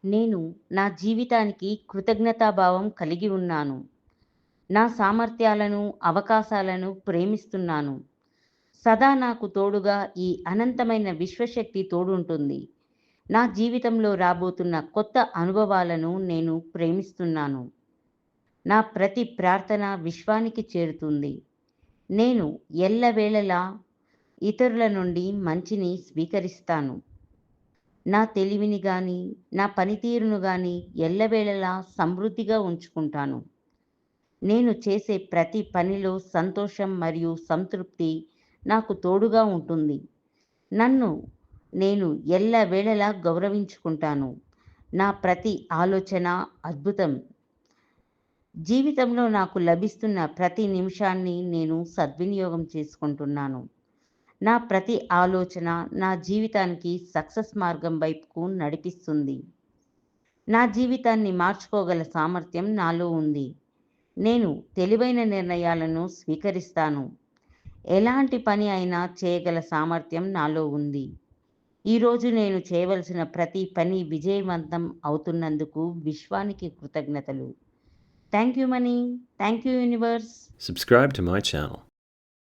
నేను నా జీవితానికి కృతజ్ఞతాభావం కలిగి ఉన్నాను. నా సామర్థ్యాలను, అవకాశాలను ప్రేమిస్తున్నాను. సదా నాకు తోడుగా ఈ అనంతమైన విశ్వశక్తి తోడుంటుంది. నా జీవితంలో రాబోతున్న కొత్త అనుభవాలను నేను ప్రేమిస్తున్నాను. నా ప్రతి ప్రార్థన విశ్వానికి చేరుతుంది. నేను ఎల్లవేళలా ఇతరుల నుండి మంచిని స్వీకరిస్తాను. నా తెలివిని గాని, నా పనితీరును గాని ఎల్లవేళలా సమృద్ధిగా ఉంచుకుంటాను. నేను చేసే ప్రతి పనిలో సంతోషం మరియు సంతృప్తి నాకు తోడుగా ఉంటుంది. నన్ను నేను ఎల్లవేళలా గౌరవించుకుంటాను. నా ప్రతి ఆలోచన అద్భుతం. జీవితంలో నాకు లభిస్తున్న ప్రతి నిమిషాన్ని నేను సద్వినియోగం చేసుకుంటున్నాను. నా ప్రతి ఆలోచన నా జీవితానికి సక్సెస్ మార్గం వైపుకు నడిపిస్తుంది. నా జీవితాన్ని మార్చుకోగల సామర్థ్యం నాలో ఉంది. నేను తెలివైన నిర్ణయాలను స్వీకరిస్తాను. ఎలాంటి పని అయినా చేయగల సామర్థ్యం నాలో ఉంది. ఈరోజు నేను చేయవలసిన ప్రతి పని విజయవంతం అవుతున్నందుకు విశ్వానికి కృతజ్ఞతలు. Thank you money. Thank you universe. Subscribe to my channel.